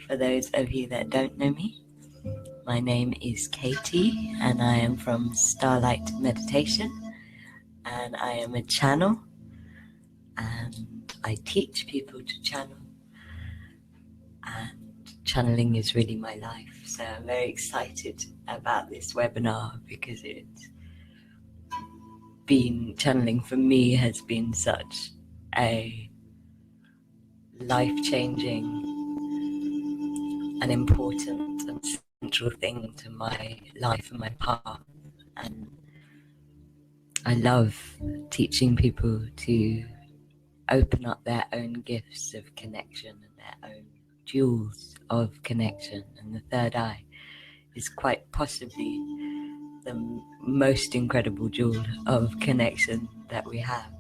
For those of you that don't know me, my name is Katie and I am from Starlight Meditation, and I am a channel and I teach people to channel, and channeling is really my life. So I'm very excited about this webinar because channeling for me has been such a life-changing and important and central thing to my life and my path. And I love teaching people to open up their own gifts of connection and their own jewels of connection. And the third eye is quite possibly the most incredible jewel of connection that we have,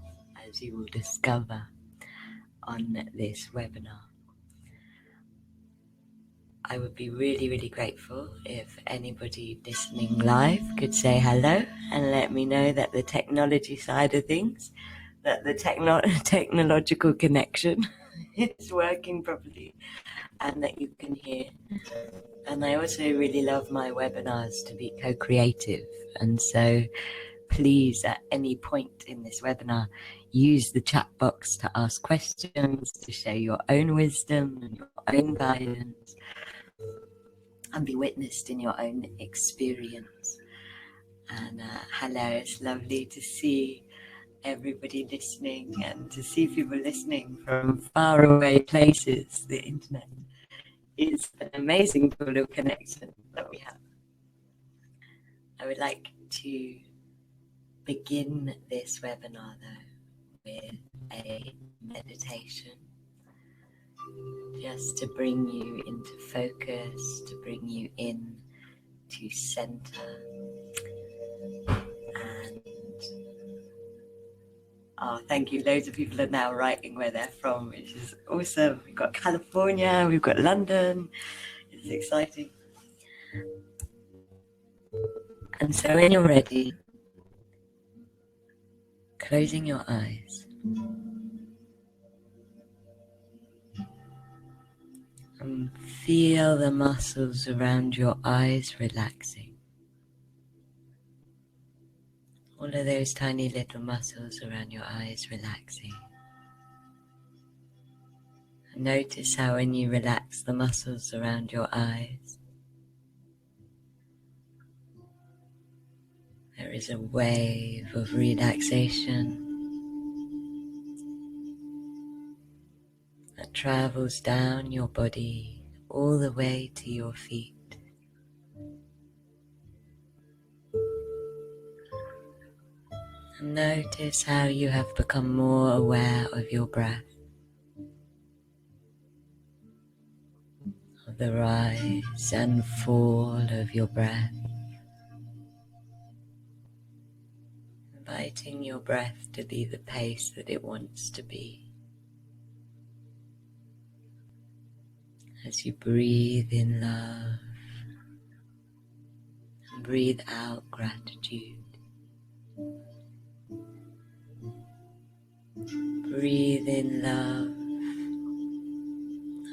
as you will discover on this webinar. I would be really, really grateful if anybody listening live could say hello and let me know that the technology side of things, that the technological connection is working properly and that you can hear. And I also really love my webinars to be co-creative. And so please, at any point in this webinar, use the chat box to ask questions, to share your own wisdom and your own guidance, and be witnessed in your own experience. And hello, it's lovely to see everybody listening and to see people listening from far away places. The internet is an amazing tool of connection that we have. I would like to begin this webinar though with a meditation, just to bring you into focus, to bring you in to center. And thank you, loads of people are now writing where they're from, which is awesome. We've got California, we've got London. It's exciting. And so when you're ready, closing your eyes and feel the muscles around your eyes relaxing. All of those tiny little muscles around your eyes relaxing. And notice how when you relax the muscles around your eyes, there is a wave of relaxation that travels down your body all the way to your feet. And notice how you have become more aware of your breath, of the rise and fall of your breath, inviting your breath to be the pace that it wants to be. As you breathe in love and breathe out gratitude. Breathe in love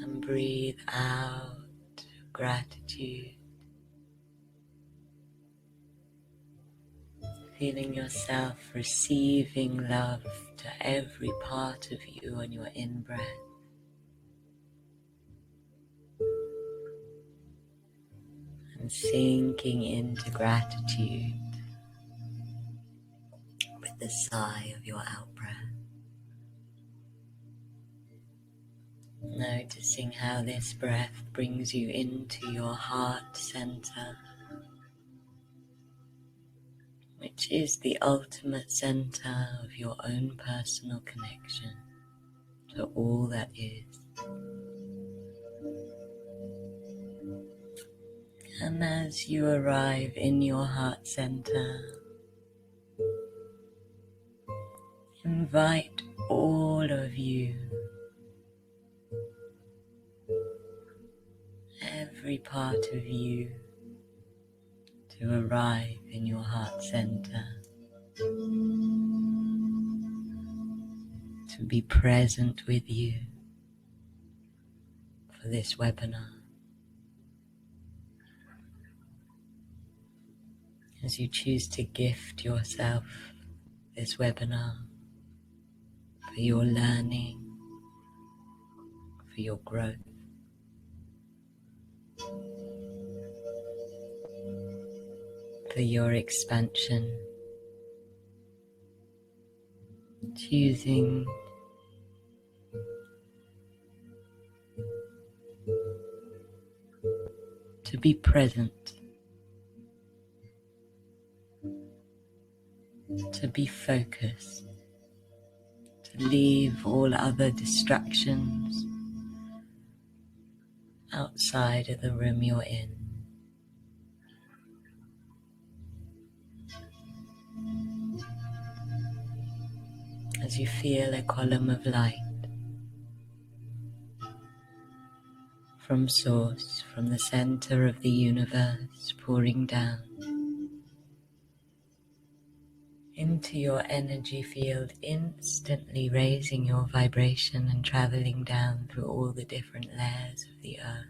and breathe out gratitude. Feeling yourself receiving love to every part of you on your in-breath. And sinking into gratitude with the sigh of your out-breath. Noticing how this breath brings you into your heart center, which is the ultimate center of your own personal connection to all that is. And as you arrive in your heart center, invite all of you, every part of you, to arrive in your heart center, to be present with you for this webinar. as you choose to gift yourself this webinar for your learning, for your growth. For your expansion, choosing to be present, to be focused, to leave all other distractions outside of the room you're in. As you feel a column of light from Source, from the center of the universe, pouring down into your energy field, instantly raising your vibration and traveling down through all the different layers of the earth.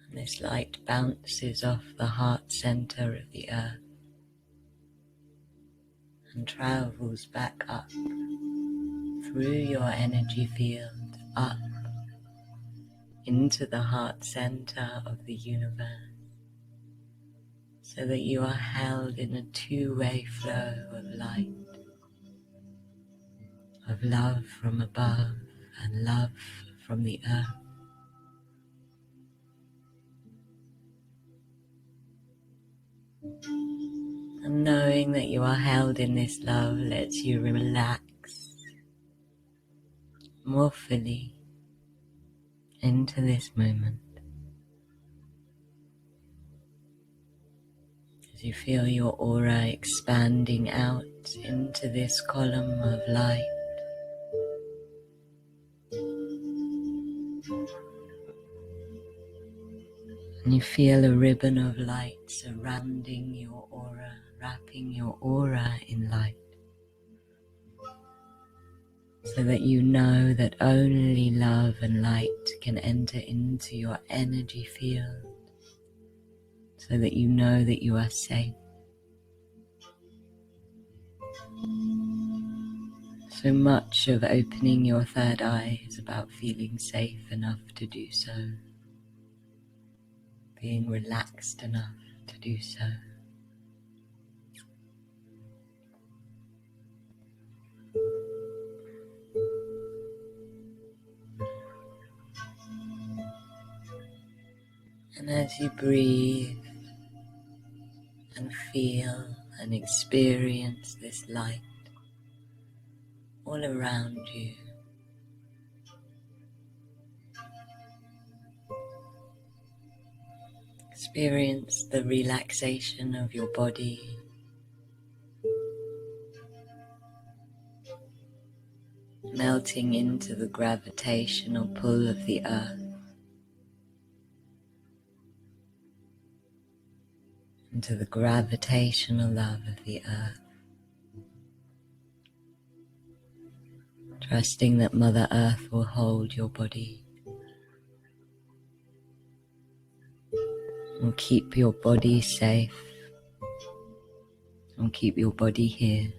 And this light bounces off the heart center of the earth and travels back up through your energy field, up into the heart center of the universe, so that you are held in a two-way flow of light, of love from above and love from the earth. And knowing that you are held in this love lets you relax more fully into this moment. As you feel your aura expanding out into this column of light, and you feel a ribbon of light surrounding your aura, wrapping your aura in light, so that you know that only love and light can enter into your energy field, so that you know that you are safe. So much of opening your third eye is about feeling safe enough to do so, being relaxed enough to do so. And as you breathe and feel and experience this light all around you, experience the relaxation of your body, melting into the gravitational pull of the earth, into the gravitational love of the earth, trusting that Mother Earth will hold your body, will keep your body safe, and keep your body here.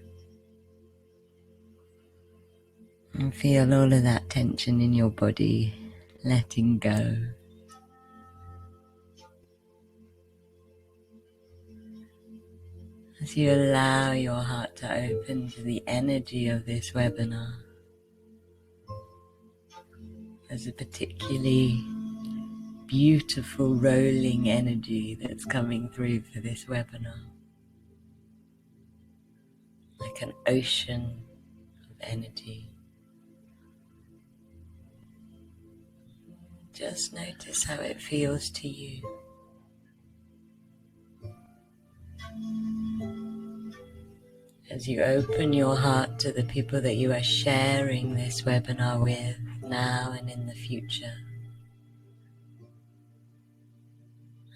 And feel all of that tension in your body letting go. As you allow your heart to open to the energy of this webinar, there's a particularly beautiful rolling energy that's coming through for this webinar, like an ocean of energy. Just notice how it feels to you. As you open your heart to the people that you are sharing this webinar with now and in the future.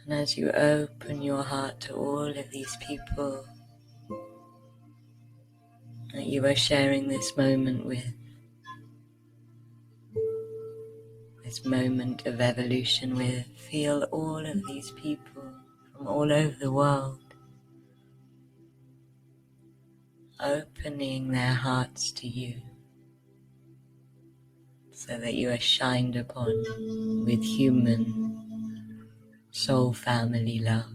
And as you open your heart to all of these people that you are sharing this moment with, this moment of evolution with, feel all of these people from all over the world, opening their hearts to you so that you are shined upon with human soul family love.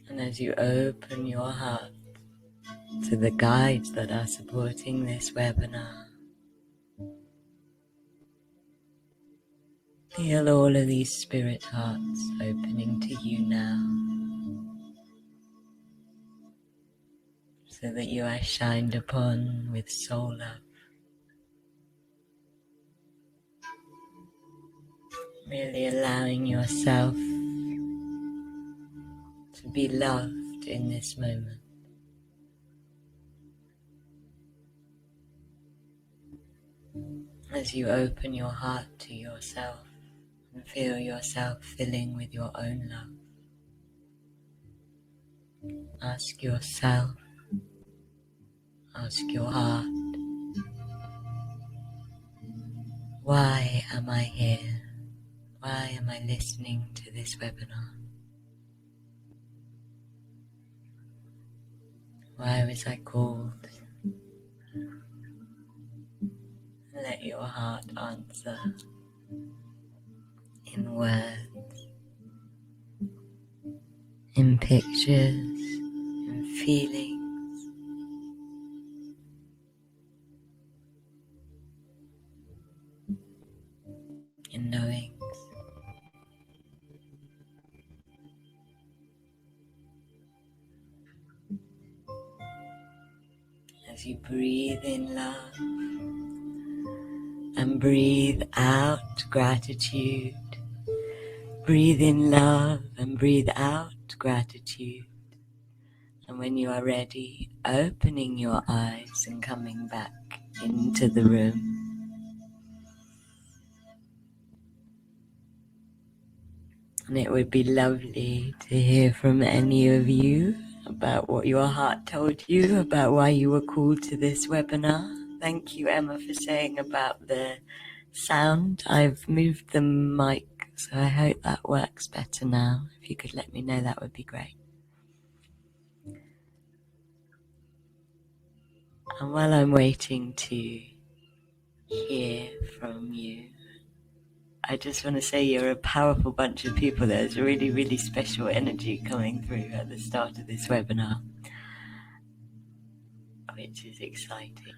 And as you open your heart to the guides that are supporting this webinar, feel all of these spirit hearts opening to you now, so that you are shined upon with soul love. Really allowing yourself to be loved in this moment. As you open your heart to yourself and feel yourself filling with your own love, ask yourself, ask your heart, why am I here? Why am I listening to this webinar? Why was I called? Let your heart answer in words, in pictures, in feelings, in knowings. As you breathe in love and breathe out gratitude, breathe in love and breathe out gratitude. And when you are ready, opening your eyes and coming back into the room. And it would be lovely to hear from any of you about what your heart told you, about why you were called to this webinar. Thank you, Emma, for saying about the sound. I've moved the mic, so I hope that works better now. If you could let me know, that would be great. And while I'm waiting to hear from you, I just want to say you're a powerful bunch of people. There's a really, really special energy coming through at the start of this webinar, which is exciting.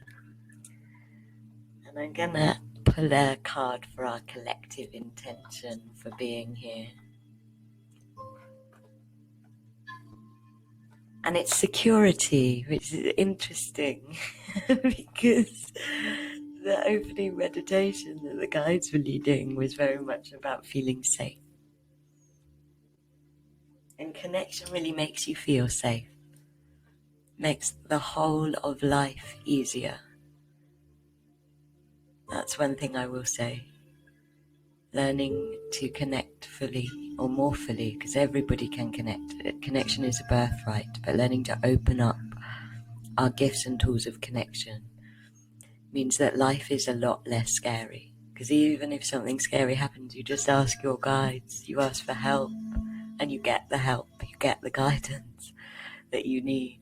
And I'm gonna pull a card for our collective intention for being here. And it's security, which is interesting because the opening meditation that the guides were leading was very much about feeling safe. And connection really makes you feel safe, makes the whole of life easier. That's one thing I will say. Learning to connect fully or more fully, because everybody can connect. Connection is a birthright, but learning to open up our gifts and tools of connection means that life is a lot less scary. Because even if something scary happens, you just ask your guides, you ask for help, and you get the help, you get the guidance that you need.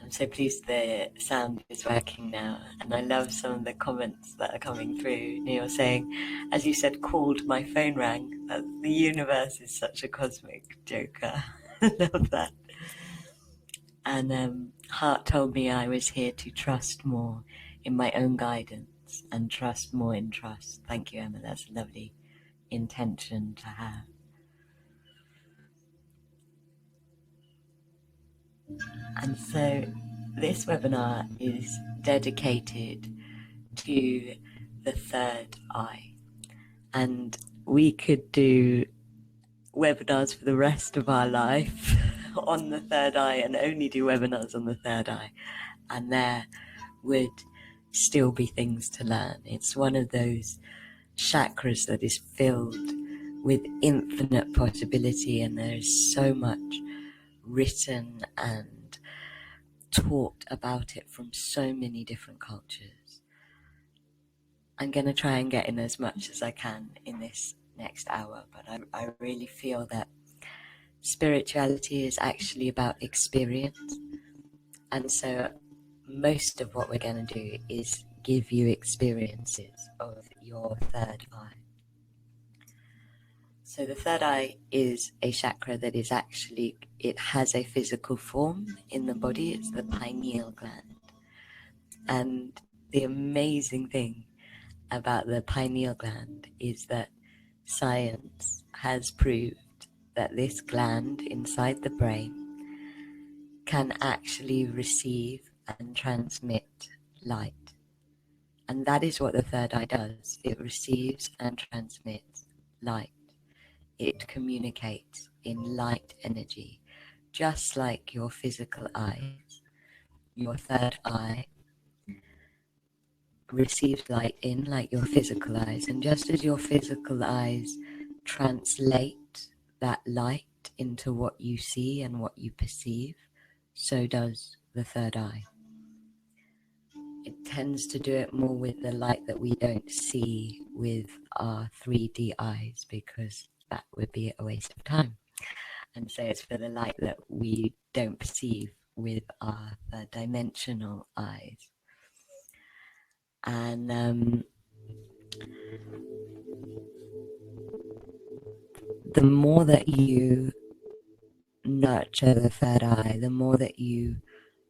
I'm so pleased the sound is working now, and I love some of the comments that are coming through. Neil saying, as you said, called, my phone rang. The universe is such a cosmic joker. I love that. And Heart told me I was here to trust more in my own guidance and trust more in trust. Thank you, Emma. That's a lovely intention to have. And so this webinar is dedicated to the third eye. And we could do webinars for the rest of our life on the third eye and only do webinars on the third eye. And there would still be things to learn. It's one of those chakras that is filled with infinite possibility, and there is so much written and taught about it from so many different cultures. I'm going to try and get in as much as I can in this next hour, but I really feel that spirituality is actually about experience. And so most of what we're going to do is give you experiences of your third eye. So the third eye is a chakra that is actually, it has a physical form in the body. It's the pineal gland. And the amazing thing about the pineal gland is that science has proved that this gland inside the brain can actually receive and transmit light. And that is what the third eye does. It receives and transmits light. It communicates in light energy, just like your physical eyes. Your third eye receives light in like your physical eyes, and just as your physical eyes translate that light into what you see and what you perceive, so does the third eye. It tends to do it more with the light that we don't see with our 3D eyes, because that would be a waste of time. And so it's for the light that we don't perceive with our third-dimensional eyes. And the more that you nurture the third eye, the more that you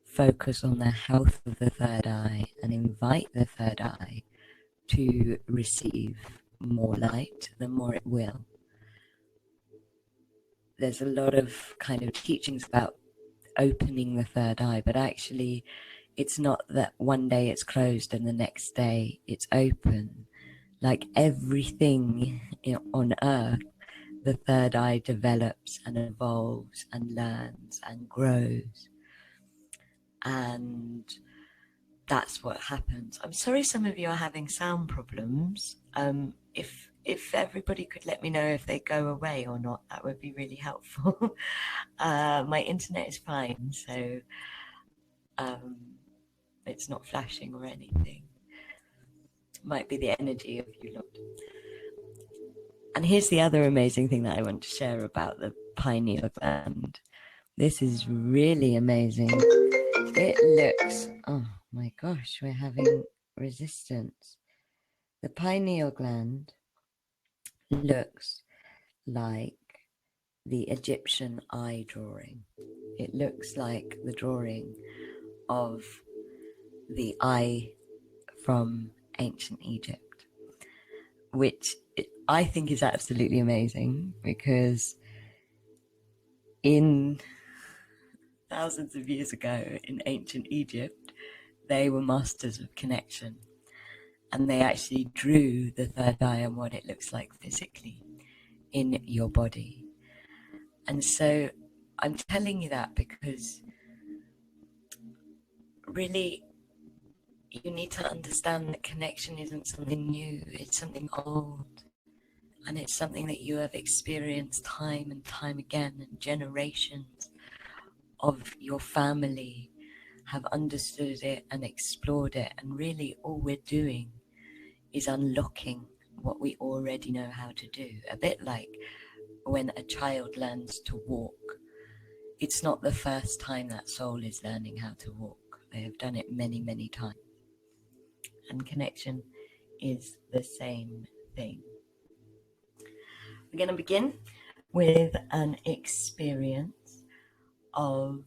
focus on the health of the third eye and invite the third eye to receive more light, the more it will. There's a lot of kind of teachings about opening the third eye, but actually it's not that one day it's closed and the next day it's open. Like everything on earth, the third eye develops and evolves and learns and grows. And that's what happens. I'm sorry some of you are having sound problems. If everybody could let me know if they go away or not, that would be really helpful. My internet is fine, so it's not flashing or anything. Might be the energy of you lot. And here's the other amazing thing that I want to share about the pineal gland. This is really amazing. It looks, oh my gosh, we're having resistance. The pineal gland looks like the Egyptian eye drawing. It looks like the drawing of the eye from ancient Egypt, which I think is absolutely amazing, because in thousands of years ago in ancient Egypt, they were masters of connection, and they actually drew the third eye and what it looks like physically in your body. And so I'm telling you that because really you need to understand that connection isn't something new, it's something old. And it's something that you have experienced time and time again, and generations of your family have understood it and explored it. And really all we're doing is unlocking what we already know how to do. A bit like when a child learns to walk. It's not the first time that soul is learning how to walk. They have done it many, many times. And connection is the same thing. We're going to begin with an experience of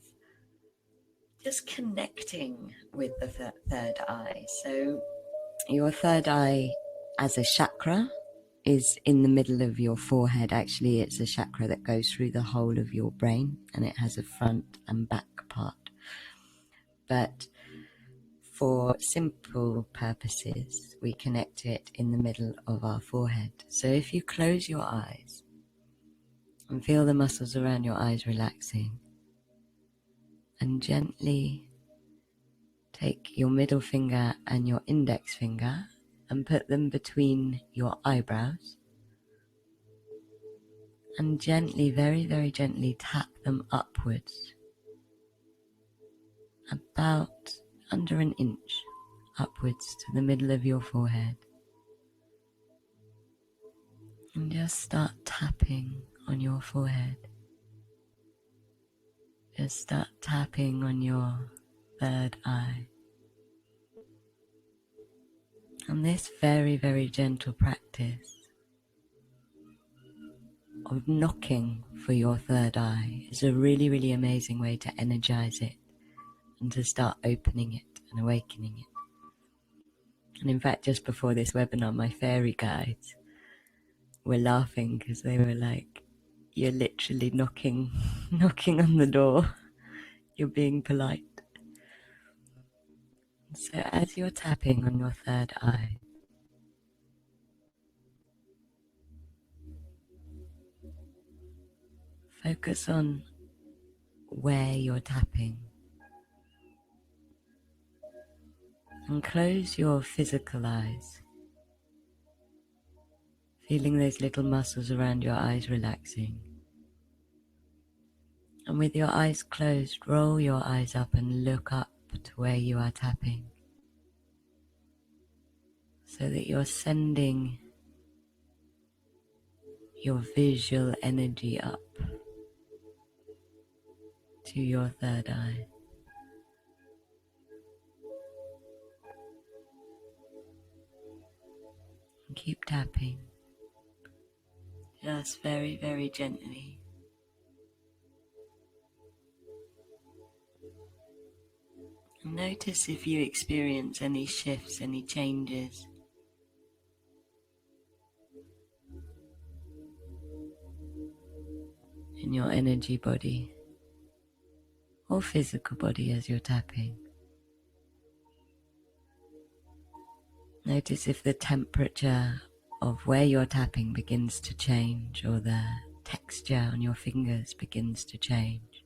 just connecting with the third eye. So your third eye as a chakra is in the middle of your forehead. Actually, it's a chakra that goes through the whole of your brain, and it has a front and back part. But for simple purposes, we connect it in the middle of our forehead. So if you close your eyes and feel the muscles around your eyes relaxing, and gently take your middle finger and your index finger and put them between your eyebrows, and gently, very, very gently tap them upwards, about under an inch upwards to the middle of your forehead. And just start tapping on your forehead. Just start tapping on your third eye. And this very, very gentle practice of knocking for your third eye is a really, really amazing way to energize it and to start opening it and awakening it. And in fact, just before this webinar, my fairy guides were laughing because they were like, you're literally knocking on the door. You're being polite. So as you're tapping on your third eye, focus on where you're tapping and close your physical eyes, feeling those little muscles around your eyes relaxing. And with your eyes closed, roll your eyes up and look up to where you are tapping, so that you're sending your visual energy up to your third eye. And keep tapping, just very, very gently. And notice if you experience any shifts, any changes. In your energy body or physical body as you're tapping. Notice if the temperature of where you're tapping begins to change, or the texture on your fingers begins to change.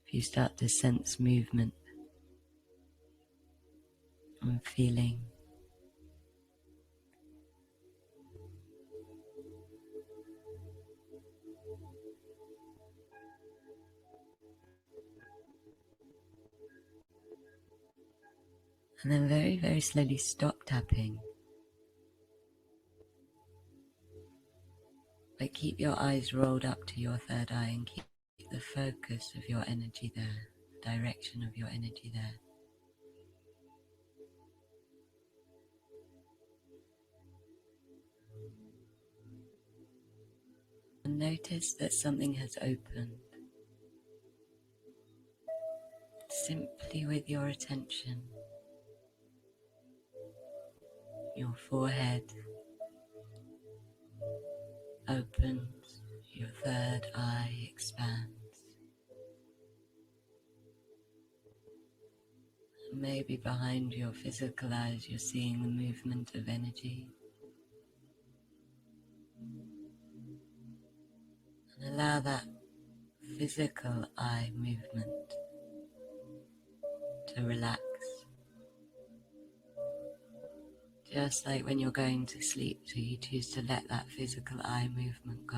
If you start to sense movement and feeling. And then very, very slowly stop tapping. But keep your eyes rolled up to your third eye and keep the focus of your energy there, the direction of your energy there. And notice that something has opened. Simply with your attention. Your forehead opens, your third eye expands. And maybe behind your physical eyes you're seeing the movement of energy. And allow that physical eye movement to relax. Just like when you're going to sleep, so you choose to let that physical eye movement go.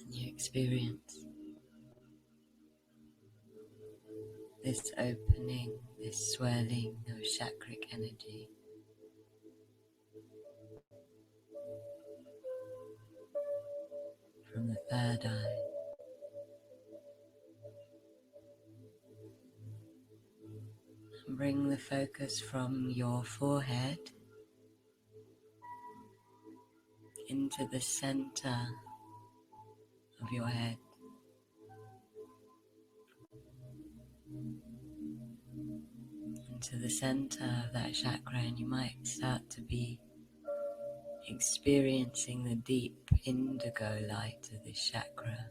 And you experience this opening, this swirling of chakric energy. From the third eye. And bring the focus from your forehead into the center of your head. Into the center of that chakra, and you might start to be experiencing the deep indigo light of this chakra.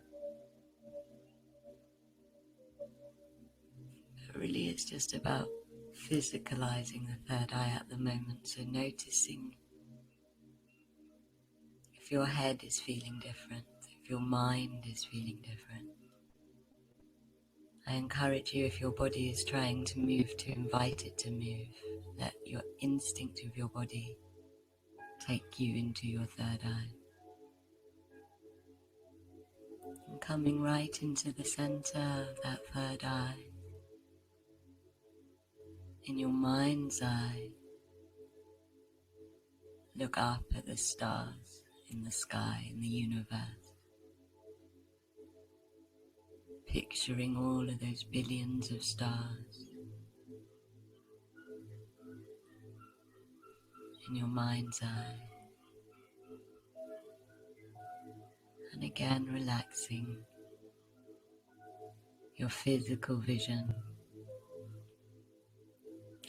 It really is just about physicalizing the third eye at the moment, so noticing if your head is feeling different, if your mind is feeling different. I encourage you, if your body is trying to move, to invite it to move. Let your instinct of your body take you into your third eye. And coming right into the center of that third eye, in your mind's eye, look up at the stars in the sky, in the universe, picturing all of those billions of stars in your mind's eye. And again, relaxing your physical vision.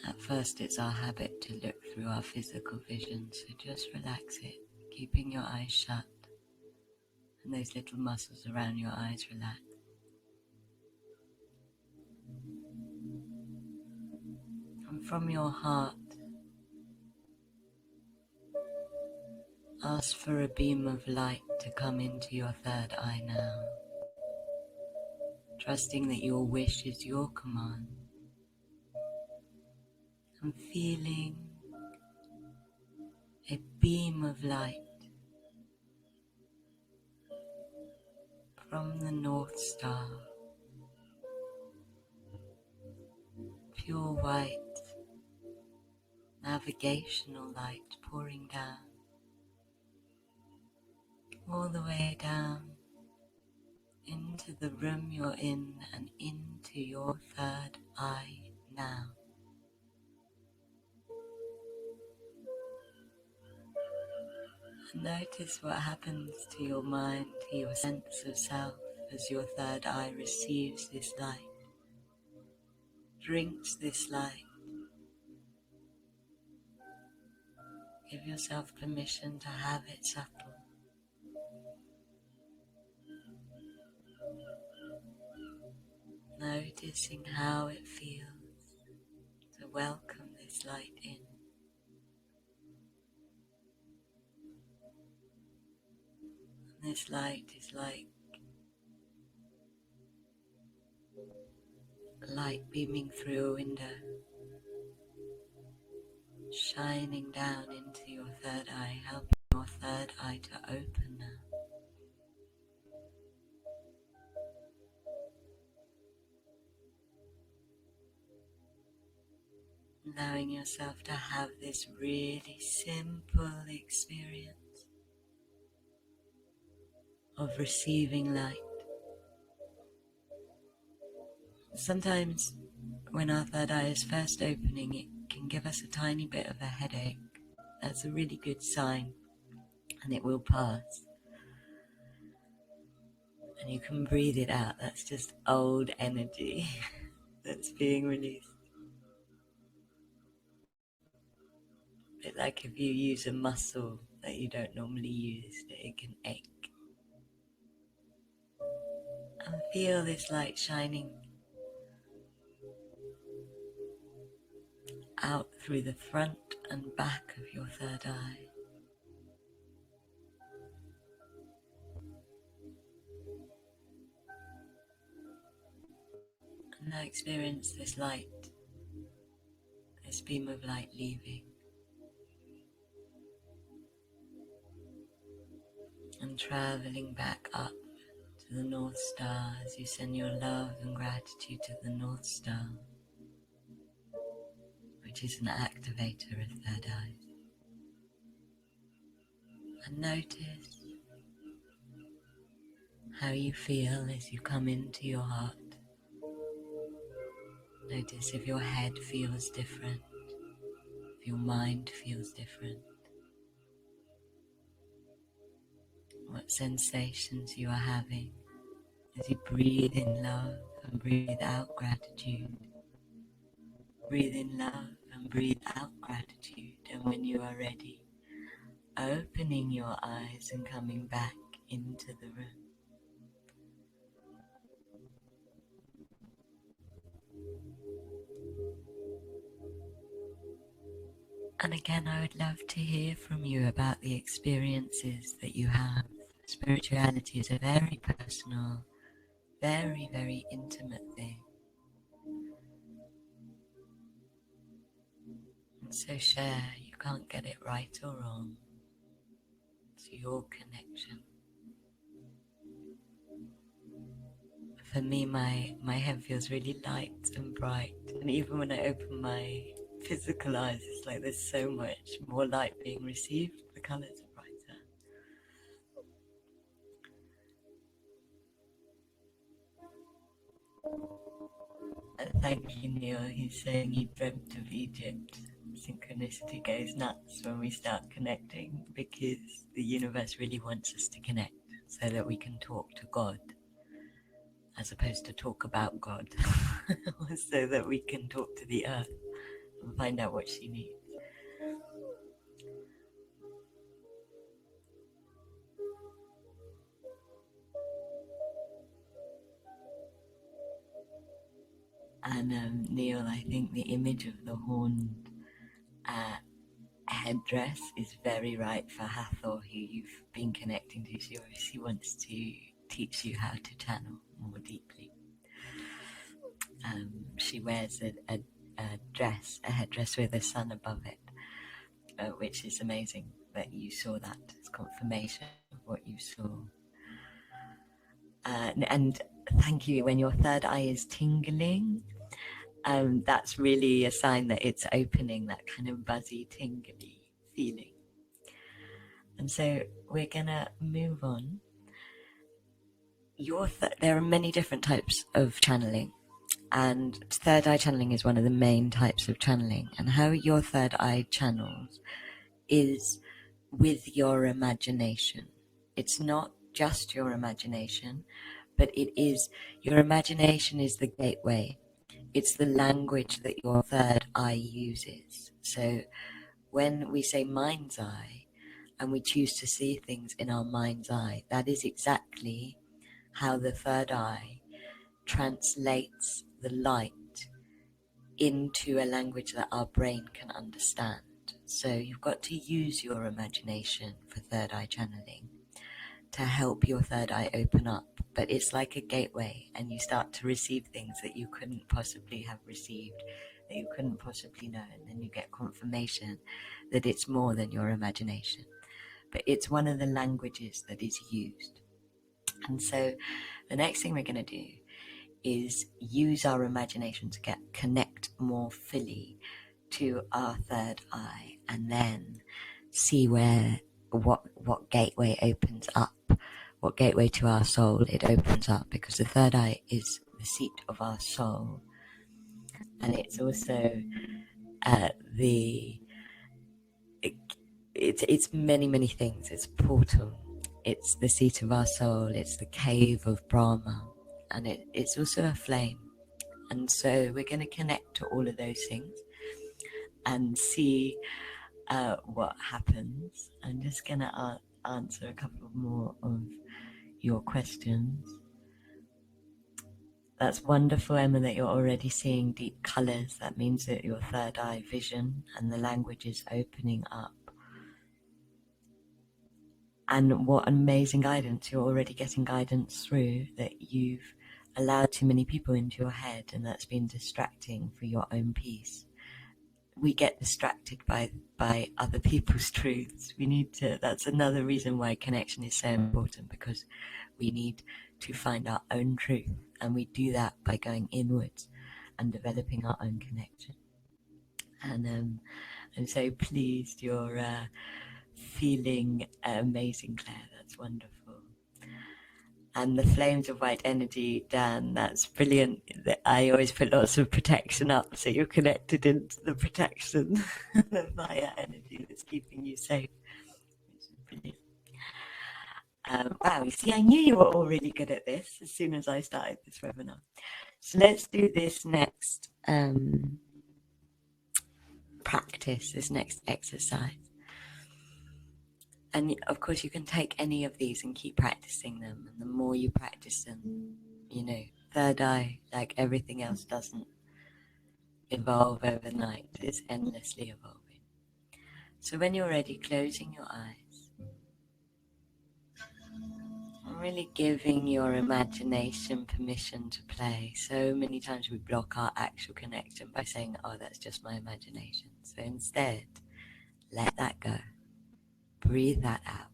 At first, it's our habit to look through our physical vision, so just relax it, keeping your eyes shut and those little muscles around your eyes relax. And from your heart, ask for a beam of light to come into your third eye now, trusting that your wish is your command, and feeling a beam of light from the North Star, pure white, navigational light pouring down, all the way down into the room you're in and into your third eye now. And notice what happens to your mind, to your sense of self, as your third eye receives this light, drinks this light. Give yourself permission to have it subtle. Noticing how it feels to welcome this light in. And this light is like light beaming through a window, shining down into your third eye, helping your third eye to open now. Allowing yourself to have this really simple experience of receiving light. Sometimes when our third eye is first opening, it can give us a tiny bit of a headache. That's a really good sign, and it will pass. And you can breathe it out. That's just old energy that's being released. A bit like if you use a muscle that you don't normally use, that it can ache. And feel this light shining out through the front and back of your third eye. And now experience this light, this beam of light leaving and traveling back up to the North Star as you send your love and gratitude to the North Star, which is an activator of third eye. And notice how you feel as you come into your heart. Notice if your head feels different, if your mind feels different, what sensations you are having as you breathe in love and breathe out gratitude. Breathe in love and breathe out gratitude, and when you are ready, opening your eyes and coming back into the room. And again, I would love to hear from you about the experiences that you have. Spirituality is a very personal, very, very intimate thing. And so share, you can't get it right or wrong. It's your connection. for me, my head feels really light and bright. And even when I open my physical eyes, it's like there's so much more light being received. The colours are brighter. Thank you, Neil. He's saying he dreamt of Egypt. Synchronicity goes nuts when we start connecting, because the universe really wants us to connect so that we can talk to God as opposed to talk about God, so that we can talk to the earth and find out what she needs. And Neil, I think the image of the horned headdress is very right for Hathor, who you've been connecting to. She obviously wants to teach you how to channel more deeply. She wears a dress, a headdress with a sun above it, which is amazing that you saw that. It's confirmation of what you saw. And thank you. When your third eye is tingling, that's really a sign that it's opening, that kind of buzzy, tingly feeling. And so we're gonna move on. There are many different types of channeling, and third eye channeling is one of the main types of channeling. And how your third eye channels is with your imagination. It's not just your imagination, but it is, your imagination is the gateway. It's the language that your third eye uses. So when we say mind's eye and we choose to see things in our mind's eye, that is exactly how the third eye translates the light into a language that our brain can understand. So you've got to use your imagination for third eye channeling to help your third eye open up. But it's like a gateway, and you start to receive things that you couldn't possibly have received, that you couldn't possibly know, and then you get confirmation that it's more than your imagination. But it's one of the languages that is used. And so the next thing we're going to do is use our imagination to connect more fully to our third eye, and then see what gateway opens up, what gateway to our soul it opens up, because the third eye is the seat of our soul, and it's also it's many things. It's a portal, it's the seat of our soul, it's the cave of Brahma, and it's also a flame. And so we're going to connect to all of those things and see what happens. I'm just going to answer a couple more of your questions. That's wonderful, Emma, that you're already seeing deep colors. That means that your third eye vision and the language is opening up. And what amazing guidance. You're already getting guidance through that you've allowed too many people into your head, and that's been distracting for your own peace. We get distracted by other people's truths. We need to, that's another reason why connection is so important, because we need to find our own truth, and we do that by going inwards and developing our own connection. And I'm so pleased you're feeling amazing, Claire. That's wonderful. And the flames of white energy, Dan, that's brilliant. I always put lots of protection up, so you're connected into the protection, the fire energy that's keeping you safe, which is brilliant. Wow, you see, I knew you were all really good at this as soon as I started this webinar. So let's do this next practice, this next exercise. And of course, you can take any of these and keep practicing them. And the more you practice them, you know, third eye, like everything else, doesn't evolve overnight. It's endlessly evolving. So when you're ready, closing your eyes, and really giving your imagination permission to play. So many times we block our actual connection by saying, oh, that's just my imagination. So instead, let that go. Breathe that out.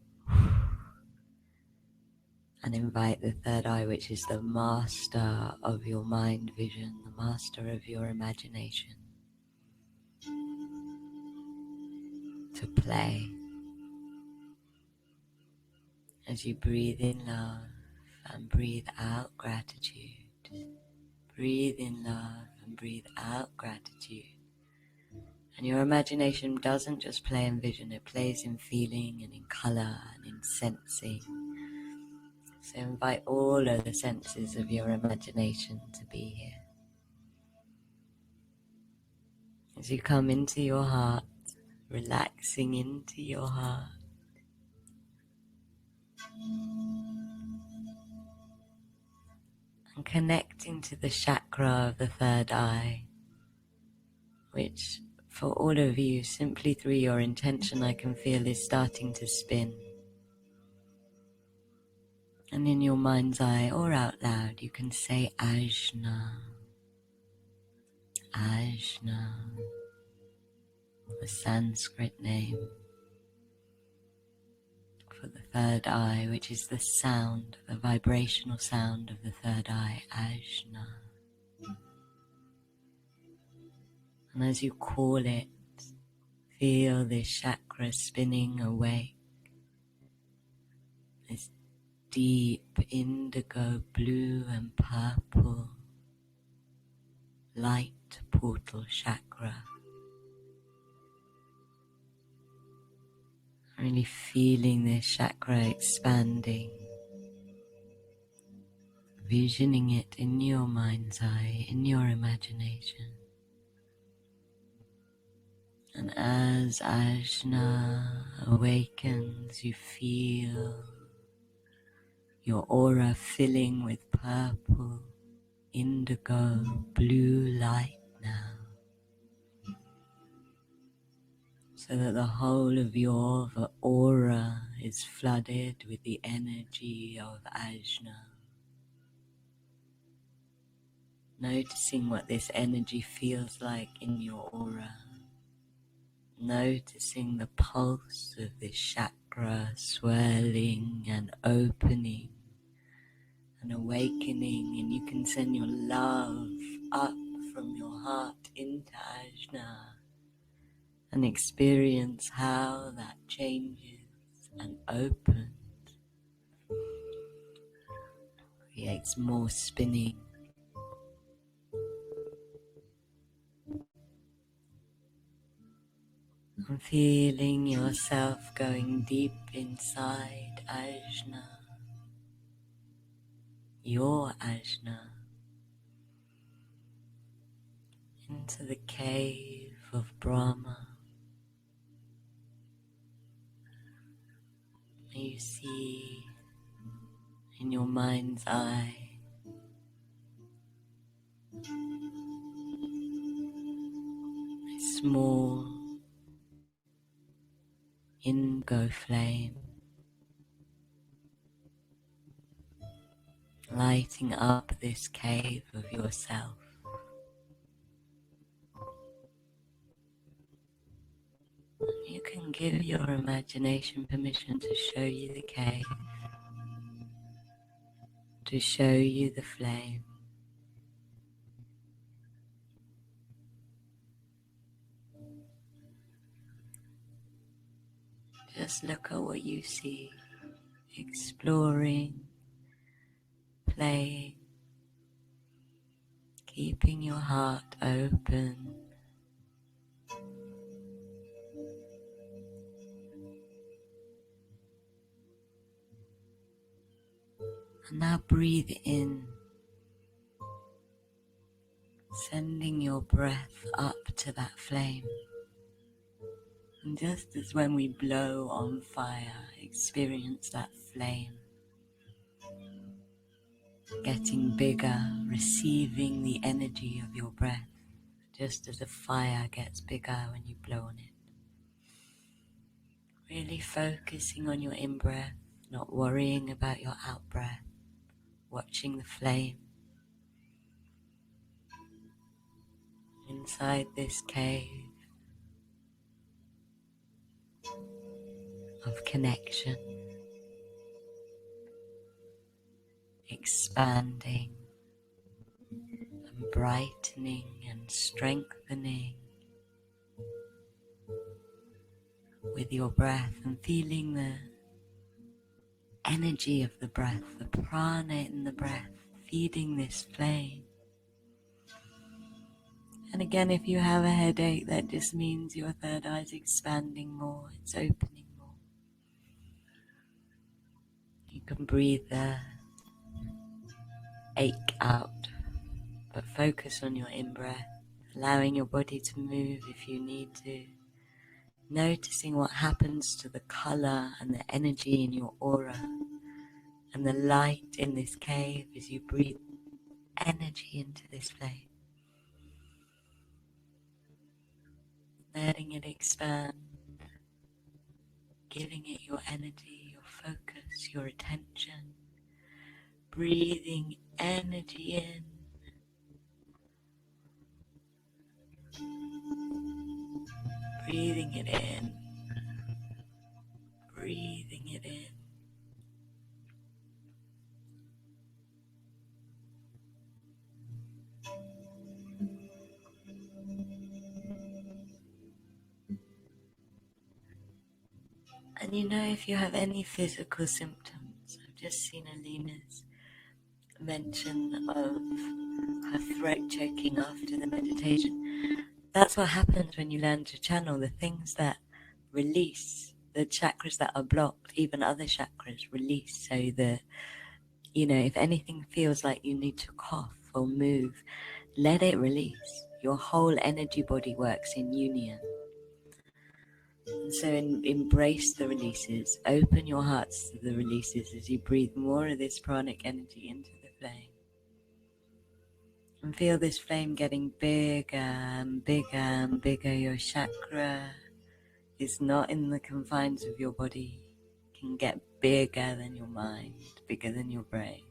and invite the third eye, which is the master of your mind vision, the master of your imagination, to play as you breathe in love and breathe out gratitude. Breathe in love and breathe out gratitude. And your imagination doesn't just play in vision, it plays in feeling and in color and in sensing. So invite all of the senses of your imagination to be here. As you come into your heart, relaxing into your heart, and connecting to the chakra of the third eye, which for all of you, simply through your intention, I can feel is starting to spin. And in your mind's eye or out loud, you can say Ajna, Ajna, the Sanskrit name for the third eye, which is the sound, the vibrational sound of the third eye, Ajna. And as you call it, feel this chakra spinning awake, this deep indigo, blue and purple light portal chakra. Really feeling this chakra expanding, visioning it in your mind's eye, in your imagination. And as Ajna awakens, you feel your aura filling with purple, indigo, blue light now, so that the whole of your aura is flooded with the energy of Ajna. Noticing what this energy feels like in your aura. Noticing the pulse of this chakra swirling and opening and awakening, and you can send your love up from your heart into Ajna and experience how that changes and opens, creates more spinning. And feeling yourself going deep inside Ajna, your Ajna, into the cave of Brahma. You see in your mind's eye a small indigo flame lighting up this cave of yourself. You can give your imagination permission to show you the cave, to show you the flame. Just look at what you see, exploring, playing, keeping your heart open. And now breathe in, sending your breath up to that flame. And just as when we blow on fire, experience that flame getting bigger, receiving the energy of your breath, just as a fire gets bigger when you blow on it. Really focusing on your in-breath, not worrying about your out-breath, watching the flame inside this cave of connection. expanding and brightening and strengthening with your breath, and feeling the energy of the breath, the prana in the breath, feeding this flame. And again, if you have a headache, that just means your third eye is expanding more, it's opening more. You can breathe the ache out, but focus on your in-breath, allowing your body to move if you need to, noticing what happens to the color and the energy in your aura and the light in this cave as you breathe energy into this flame. Letting it expand, giving it your energy, your focus, your attention, breathing energy in, breathing it in, breathing it in. And you know, if you have any physical symptoms, I've just seen Alina's mention of her throat choking after the meditation. That's what happens when you learn to channel. The things that release, the chakras that are blocked, even other chakras release. So if anything feels like you need to cough or move, let it release. Your whole energy body works in union. And so embrace the releases, open your hearts to the releases as you breathe more of this pranic energy into the flame. And feel this flame getting bigger and bigger and bigger. Your chakra is not in the confines of your body. It can get bigger than your mind, bigger than your brain.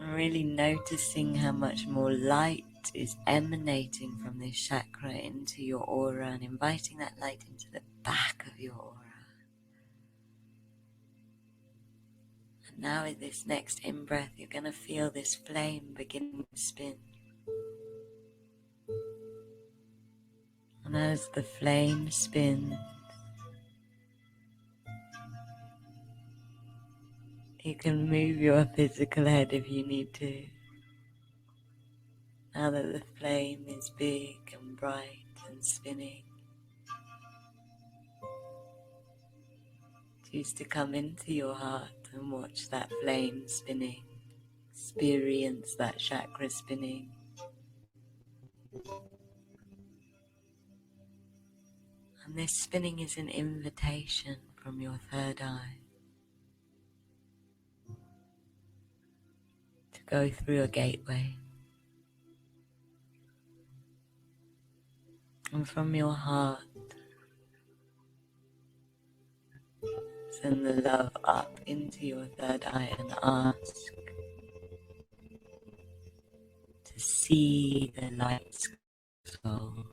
And really noticing how much more light is emanating from this chakra into your aura, and inviting that light into the back of your aura. And now with this next in-breath, you're going to feel this flame beginning to spin. And as the flame spins, you can move your physical head if you need to. Now that the flame is big and bright and spinning, choose to come into your heart and watch that flame spinning. Experience that chakra spinning. And this spinning is an invitation from your third eye to go through a gateway. And from your heart, send the love up into your third eye and ask to see the light soul.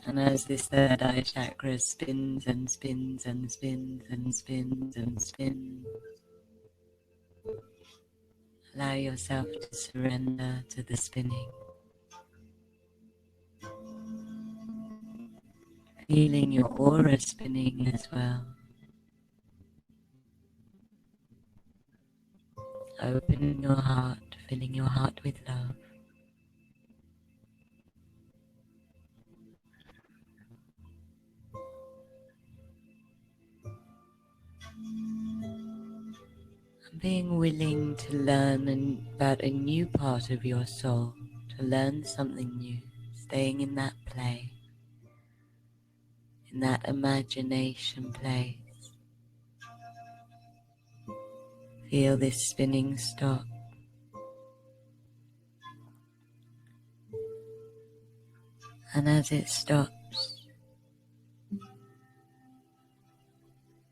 And as this third eye chakra spins and spins and spins and spins and spins, allow yourself to surrender to the spinning. Feeling your aura spinning as well. Opening your heart, filling your heart with love. And being willing to learn about a new part of your soul, to learn something new, staying in that play, in that imagination place. Feel this spinning stop. And as it stops,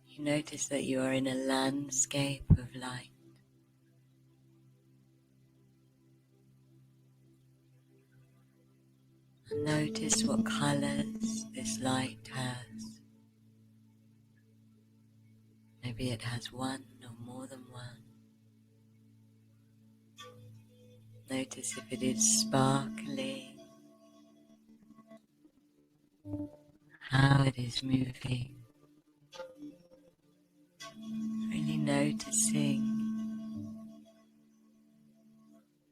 you notice that you are in a landscape of light. And notice what colors this light has. maybe it has one or more than one. Notice if it is sparkling, how it is moving. Really noticing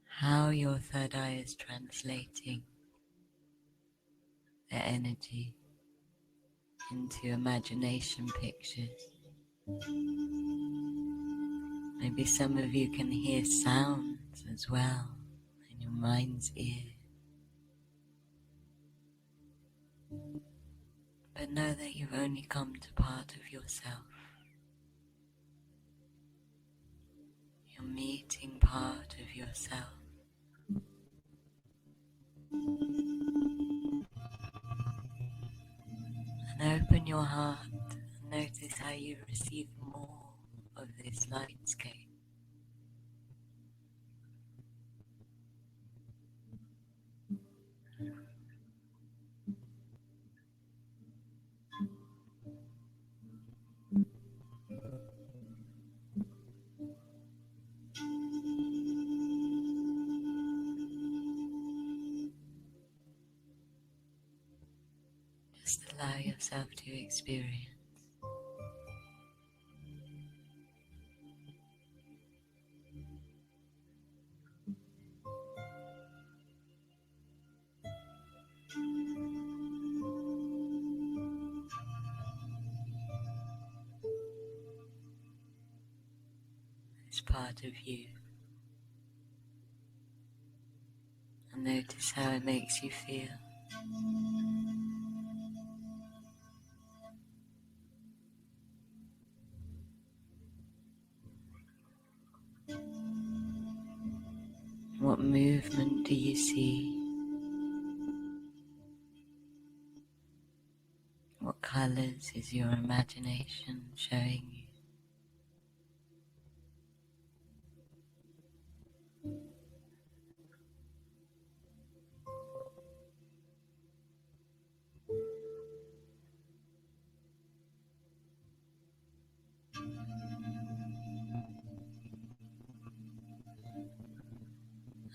how your third eye is translating the energy into imagination pictures. Maybe some of you can hear sounds as well in your mind's ear. But know that you've only come to part of yourself. You're meeting part of yourself. And open your heart and notice how you receive more of this lightscape. Just allow yourself to experience. This part of you. And notice how it makes you feel. What movement do you see? What colors is your imagination showing you?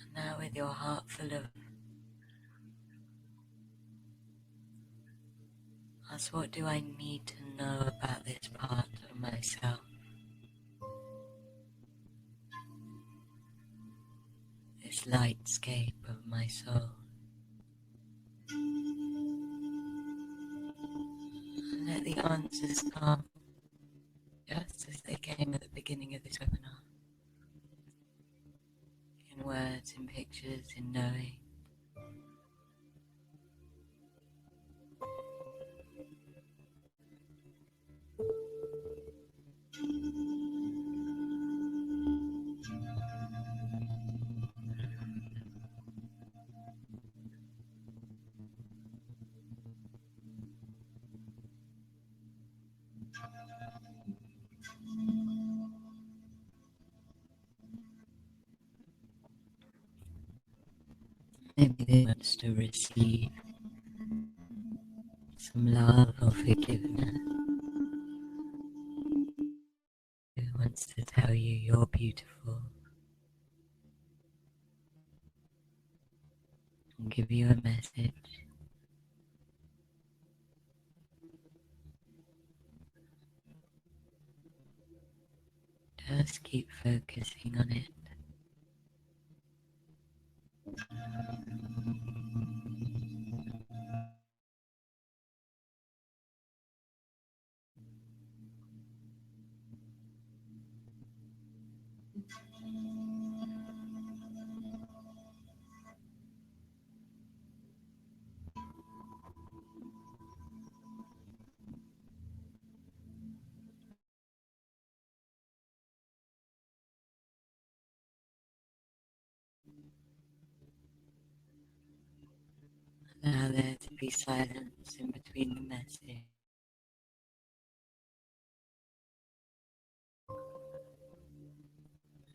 And now with your heart full of, ask, what do I need to know about this part of myself? This lightscape of my soul. And let the answers come just as they came at the beginning of this webinar. In words, in pictures, in knowing. Maybe they wants to receive some love or forgiveness. It wants to tell you you're beautiful and give you a message. Just keep focusing on it. Allow there to be silence in between the message.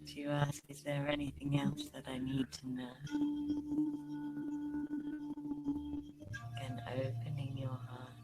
As you ask, is there anything else that I need to know? Again, opening your heart.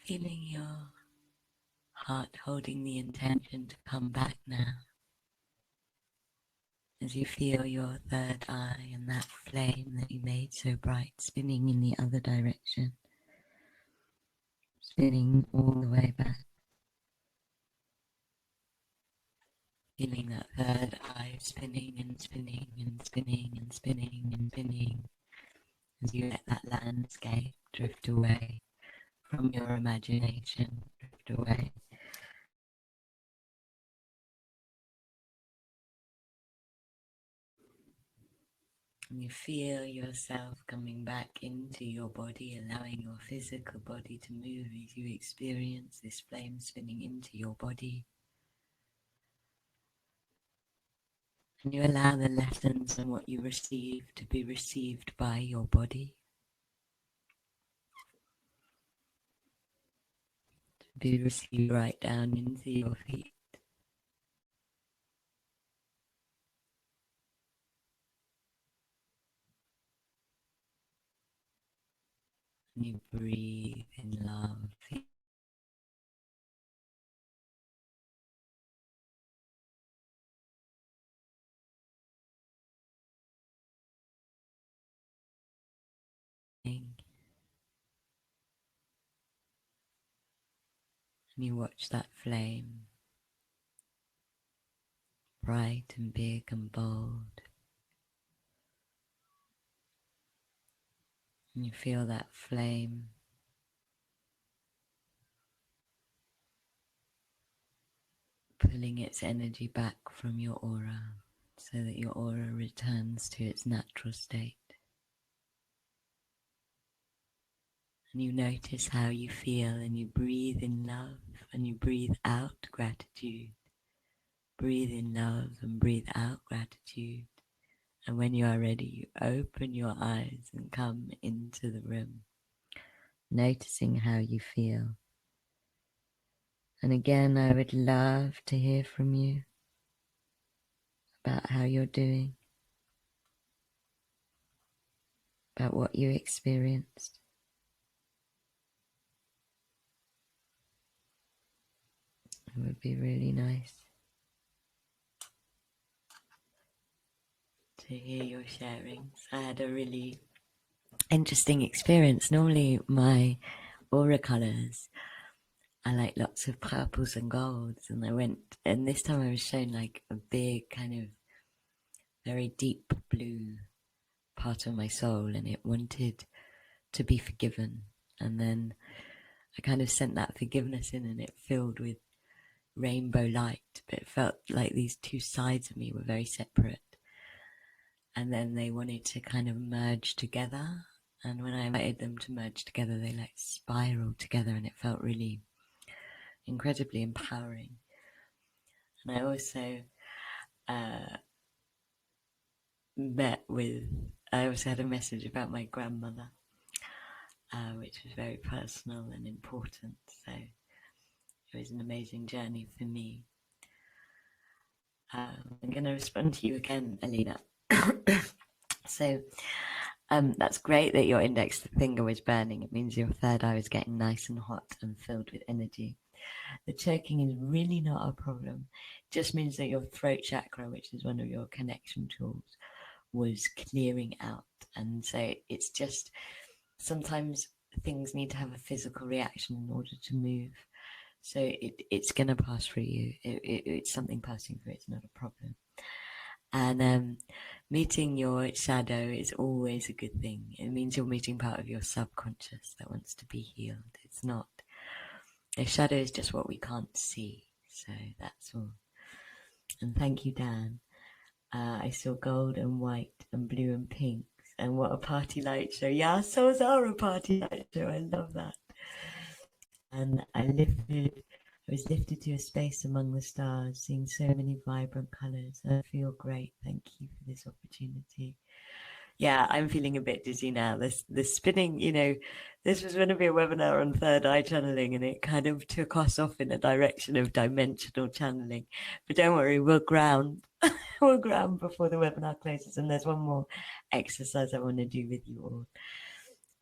Feeling your heart holding the intention to come back now. As you feel your third eye and that flame that you made so bright spinning in the other direction, spinning all the way back. Feeling that third eye spinning and spinning and spinning and spinning and spinning as you let that landscape drift away from your imagination, drift away. And you feel yourself coming back into your body, allowing your physical body to move as you experience this flame spinning into your body. And you allow the lessons and what you receive to be received by your body, to be received right down into your feet. And you breathe in love. And you watch that flame, bright and big and bold. And you feel that flame pulling its energy back from your aura so that your aura returns to its natural state. And you notice how you feel and you breathe in love and you breathe out gratitude. Breathe in love and breathe out gratitude. And when you are ready, you open your eyes and come into the room, noticing how you feel. And again, I would love to hear from you about how you're doing, about what you experienced. It would be really nice to hear your sharings. I had a really interesting experience. Normally my aura colors are like lots of purples and golds, and this time I was shown like a big kind of very deep blue part of my soul, and it wanted to be forgiven. And then I kind of sent that forgiveness in, and it filled with rainbow light, but it felt like these two sides of me were very separate, and then they wanted to kind of merge together. And when I invited them to merge together, they like spiraled together, and it felt really incredibly empowering. And I also I also had a message about my grandmother, which was very personal and important. So it was an amazing journey for me. I'm going to respond to you again, Alina. So that's great that your index finger was burning. It means your third eye was getting nice and hot and filled with energy. The choking is really not a problem. It just means that your throat chakra, which is one of your connection tools, was clearing out. And so it's just sometimes things need to have a physical reaction in order to move. So it's going to pass through you. It's something passing through. It's not a problem. And meeting your shadow is always a good thing. It means you're meeting part of your subconscious that wants to be healed. It's not. A shadow is just what we can't see. So that's all. And thank you, Dan. I saw gold and white and blue and pink. And what a party light show. Yeah, so is our party light show. I love that. And I was lifted to a space among the stars, seeing so many vibrant colors. I feel great. Thank you for this opportunity. Yeah, I'm feeling a bit dizzy now. This spinning, this was going to be a webinar on third eye channeling, and it kind of took us off in a direction of dimensional channeling. But don't worry, we'll ground. We'll ground before the webinar closes. And there's one more exercise I want to do with you all.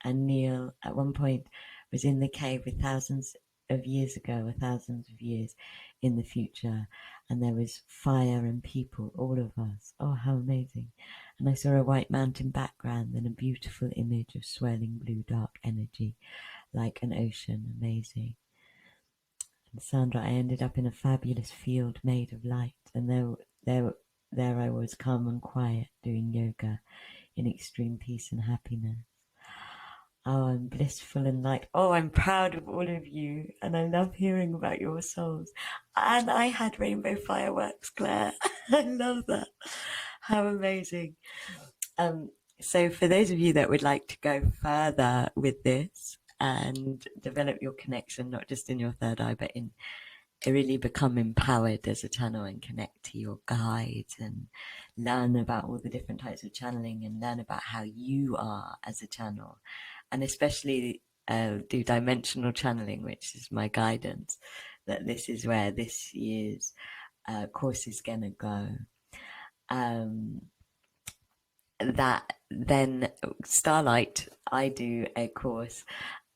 And Neil, at one point, was in the cave with thousands of years ago, or thousands of years in the future, and there was fire and people, all of us. Oh, how amazing. And I saw a white mountain background and a beautiful image of swirling blue dark energy, like an ocean. Amazing. And Sandra, I ended up in a fabulous field made of light, and there I was, calm and quiet, doing yoga in extreme peace and happiness. Oh, I'm blissful and light. Oh, I'm proud of all of you, and I love hearing about your souls. And I had rainbow fireworks, Claire. I love that. How amazing. So for those of you that would like to go further with this and develop your connection, not just in your third eye, but in really become empowered as a channel and connect to your guides and learn about all the different types of channeling and learn about how you are as a channel, and especially do dimensional channeling, which is my guidance, that this is where this year's course is going to go. That then Starlight, I do a course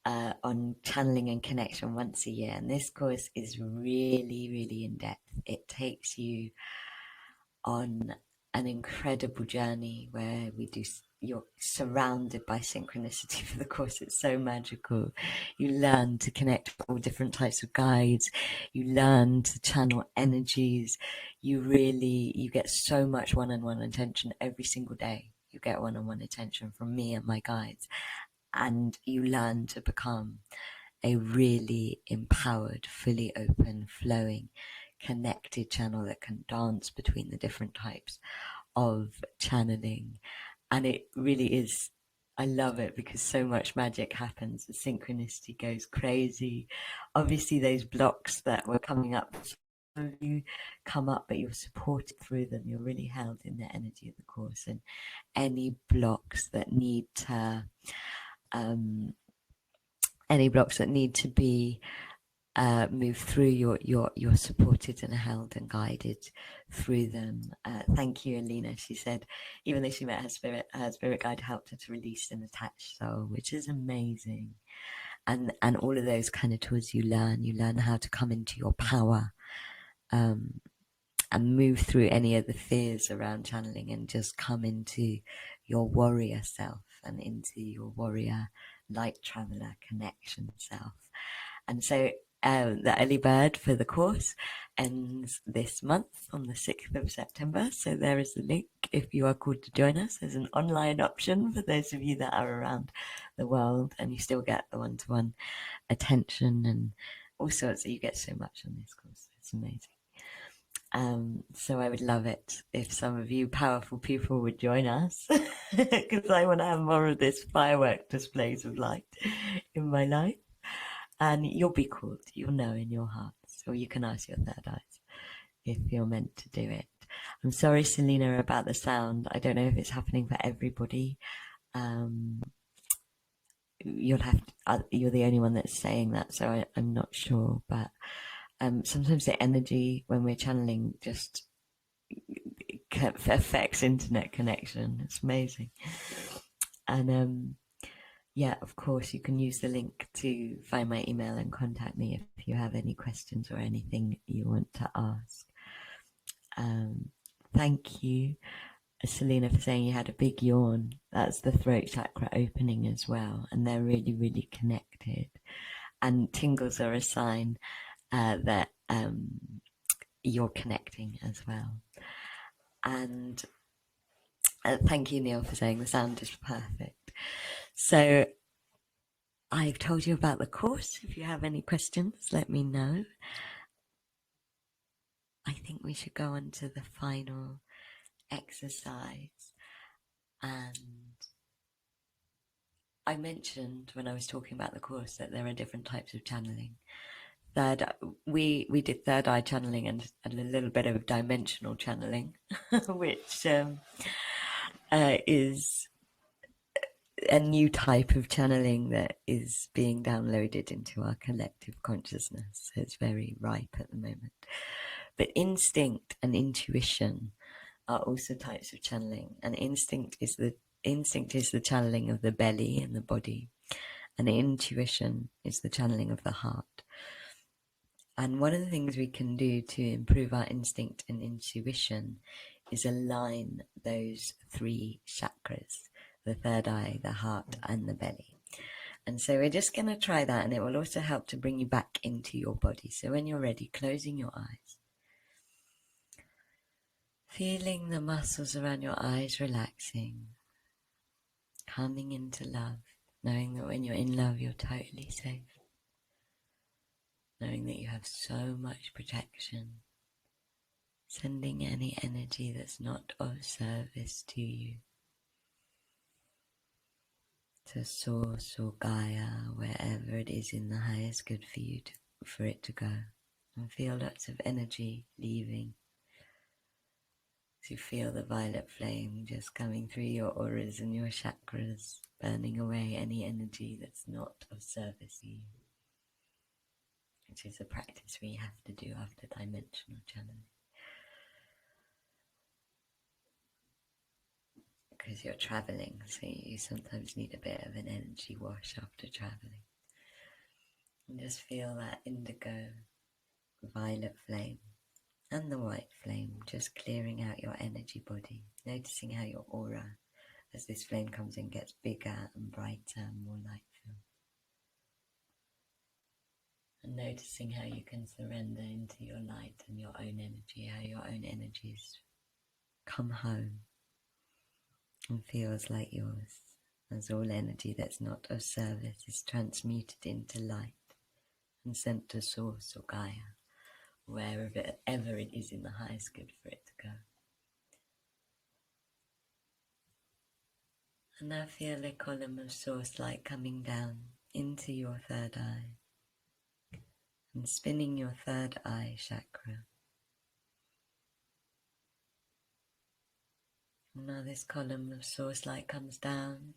on channeling and connection once a year, and this course is really, really in depth. It takes you on an incredible journey where you're surrounded by synchronicity for the course. It's so magical. You learn to connect with all different types of guides. You learn to channel energies. You get so much one-on-one attention every single day. You get one-on-one attention from me and my guides, and you learn to become a really empowered, fully open, flowing, connected channel that can dance between the different types of channeling. And it really is, I love it because so much magic happens. The synchronicity goes crazy. Obviously those blocks that were coming up, some of you come up, but you're supported through them. You're really held in the energy of the course, and any blocks that need to be move through, you're supported and held and guided through them. Thank you, Alina. She said even though she met her spirit guide helped her to release an attached soul, which is amazing. And all of those kind of tools you learn how to come into your power, and move through any of the fears around channeling and just come into your warrior self and into your warrior light traveler connection self. And so the early bird for the course ends this month on the 6th of September. So there is the link if you are called to join us. There's an online option for those of you that are around the world, and you still get the one-to-one attention and all sorts. So you get so much on this course. It's amazing. So I would love it if some of you powerful people would join us, because I want to have more of this firework displays of light in my life. And you'll be called, you'll know in your hearts, or you can ask your third eyes if you're meant to do it. I'm sorry, Selena, about the sound. I don't know if it's happening for everybody. You're the only one that's saying that, so I'm not sure, but sometimes the energy when we're channeling just affects internet connection. It's amazing. And yeah, of course, you can use the link to find my email and contact me if you have any questions or anything you want to ask. Thank you, Selena, for saying you had a big yawn. That's the throat chakra opening as well, and they're really, really connected. And tingles are a sign that you're connecting as well. And thank you, Neil, for saying the sound is perfect. So I've told you about the course. If you have any questions, let me know. I think we should go on to the final exercise. And I mentioned when I was talking about the course that there are different types of channeling. We did third eye channeling and a little bit of dimensional channeling, which is a new type of channeling that is being downloaded into our collective consciousness. So it's very ripe at the moment. But instinct and intuition are also types of channeling, and instinct is the channeling of the belly and the body, And intuition is the channeling of the heart. And one of the things we can do to improve our instinct and intuition is align those three chakras, the third eye, the heart, and the belly. And so we're just going to try that, and it will also help to bring you back into your body. So when you're ready, closing your eyes, feeling the muscles around your eyes relaxing, coming into love, knowing that when you're in love, you're totally safe. Knowing that you have so much protection, sending any energy that's not of service to you to Source or Gaia, wherever it is in the highest good for you for it to go. And feel lots of energy leaving. So you feel the violet flame just coming through your auras and your chakras, burning away any energy that's not of service to you. Which is a practice we have to do after dimensional channeling. Because you're traveling, so you sometimes need a bit of an energy wash after traveling. And just feel that indigo, violet flame and the white flame just clearing out your energy body. Noticing how your aura, as this flame comes in, gets bigger and brighter and more light-filled. And noticing how you can surrender into your light and your own energy, how your own energies come home and feels like yours, as all energy that's not of service is transmuted into light and sent to Source or Gaia, wherever ever it is in the highest good for it to go. And now feel a column of source light coming down into your third eye and spinning your third eye chakra. And now this column of source light comes down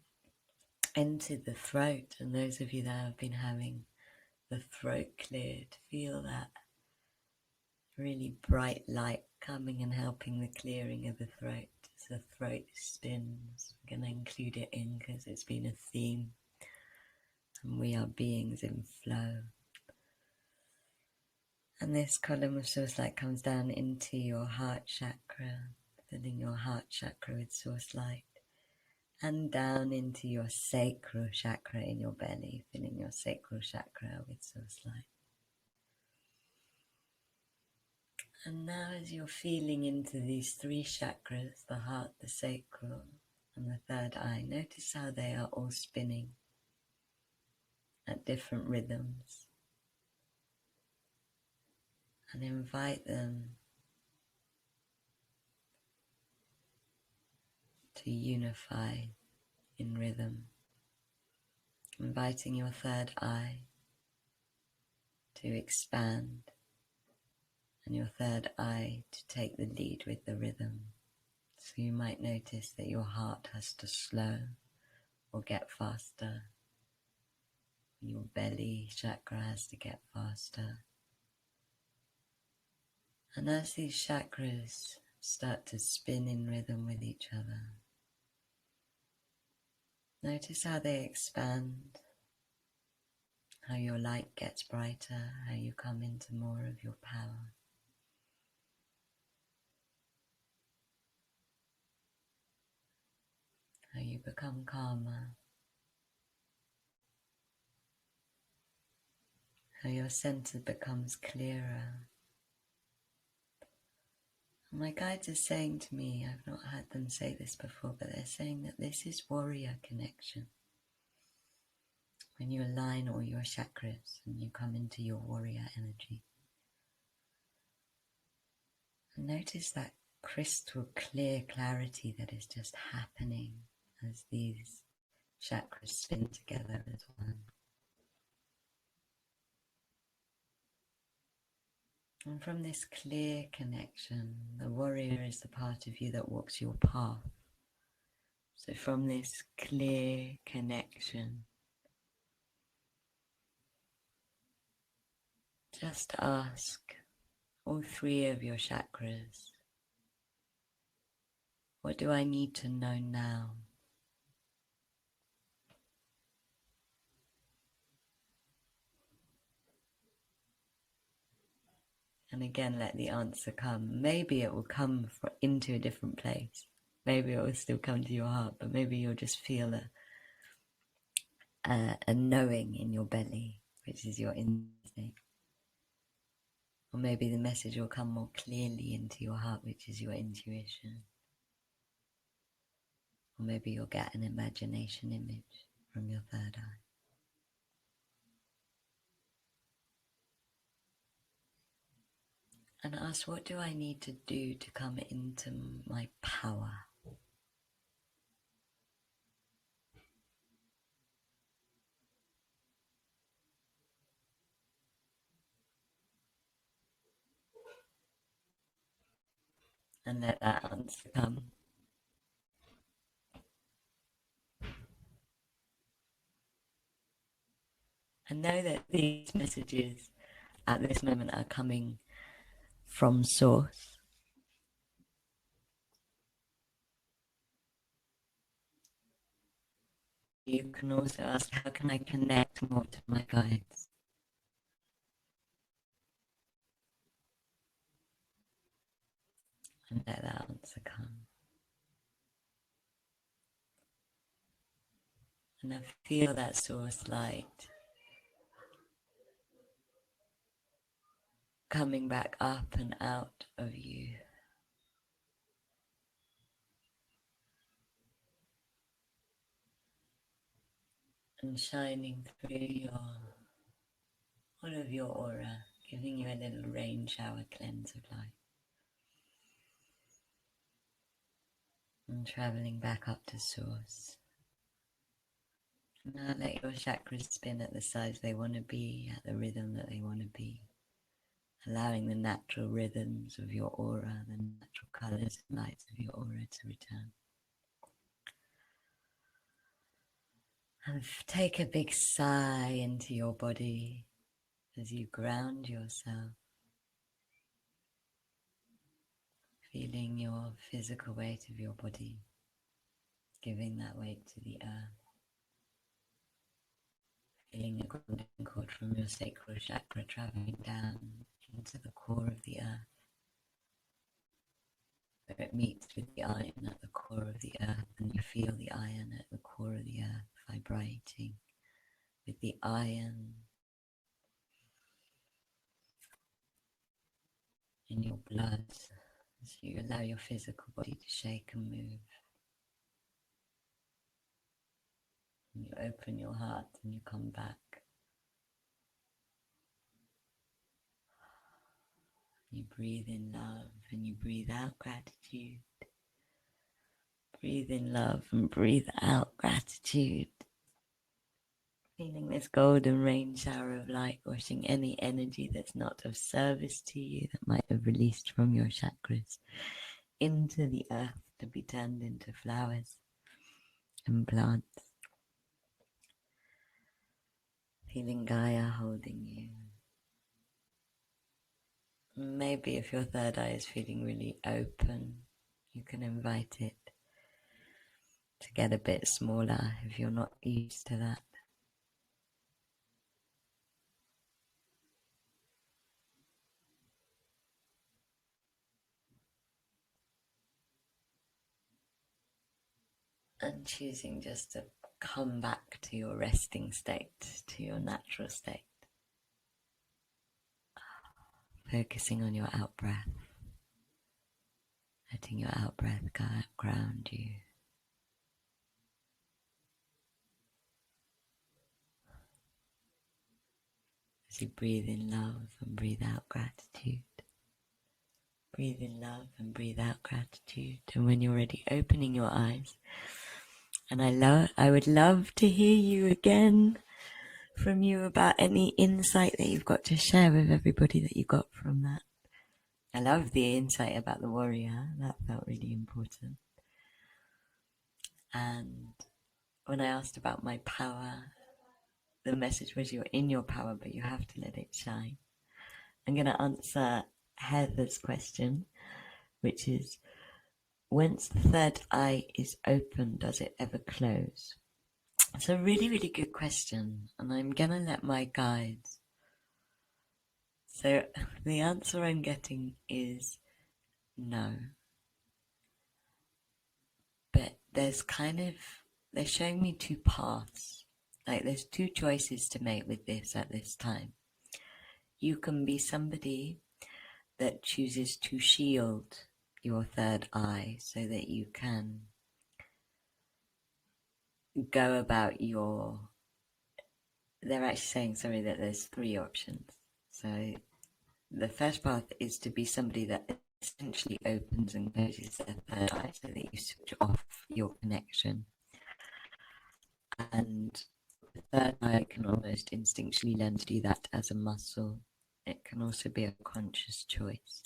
into the throat, and those of you that have been having the throat cleared, feel that really bright light coming and helping the clearing of the throat. As the throat spins, I'm going to include it in because it's been a theme, and we are beings in flow. And this column of source light comes down into your heart chakra, filling your heart chakra with source light, and down into your sacral chakra in your belly, filling your sacral chakra with source light. And now as you're feeling into these three chakras, the heart, the sacral, and the third eye, notice how they are all spinning at different rhythms. And invite them to unify in rhythm. Inviting your third eye to expand and your third eye to take the lead with the rhythm. So you might notice that your heart has to slow or get faster. Your belly chakra has to get faster. And as these chakras start to spin in rhythm with each other, notice how they expand, how your light gets brighter, how you come into more of your power. How you become calmer, how your center becomes clearer. And my guides are saying to me, I've not heard them say this before, but they're saying that this is warrior connection. When you align all your chakras and you come into your warrior energy. And notice that crystal clear clarity that is just happening as these chakras spin together as one. And from this clear connection, the warrior is the part of you that walks your path. So from this clear connection, just ask all three of your chakras, what do I need to know now? And again, let the answer come. Maybe it will come into a different place. Maybe it will still come to your heart, but maybe you'll just feel a knowing in your belly, which is your instinct. Or maybe the message will come more clearly into your heart, which is your intuition. Or maybe you'll get an imagination image from your third eye. And ask, what do I need to do to come into my power? And let that answer come. And know that these messages at this moment are coming from Source. You can also ask, how can I connect more to my guides? And let that answer come. And I feel that source light coming back up and out of you. And shining through all of your aura, giving you a little rain shower cleanse of light. And traveling back up to Source. Now let your chakras spin at the size they want to be, at the rhythm that they want to be. Allowing the natural rhythms of your aura, the natural colours and lights of your aura to return. And take a big sigh into your body as you ground yourself. Feeling your physical weight of your body, giving that weight to the earth. Feeling the grounding cord from your sacral chakra traveling down into the core of the earth, where it meets with the iron at the core of the earth, and you feel the iron at the core of the earth vibrating with the iron in your blood as you allow your physical body to shake and move. And you open your heart and you come back. You breathe in love and you breathe out gratitude. Breathe in love and breathe out gratitude. Feeling this golden rain shower of light washing any energy that's not of service to you, that might have released from your chakras, into the earth to be turned into flowers and plants. Feeling Gaia holding you. Maybe if your third eye is feeling really open, you can invite it to get a bit smaller if you're not used to that. And choosing just to come back to your resting state, to your natural state. Focusing on your out-breath. Letting your out-breath ground you. As you breathe in love and breathe out gratitude. Breathe in love and breathe out gratitude. And when you're ready, opening your eyes. And I would love to hear you again from you about any insight that you've got to share with everybody that you got from that. I love the insight about the warrior. That felt really important. And when I asked about my power, the message was you're in your power, but you have to let it shine. I'm going to answer Heather's question, which is, once the third eye is open, does it ever close? It's a really, really good question. And I'm going to let my guides So the answer I'm getting is no. But they're showing me two paths. Like there's two choices to make with this at this time. You can be somebody that chooses to shield your third eye so that you can go about your... They're actually saying, sorry, that there's three options. So the first path is to be somebody that essentially opens and closes their third eye so that you switch off your connection. And the third eye can almost instinctually learn to do that as a muscle. It can also be a conscious choice.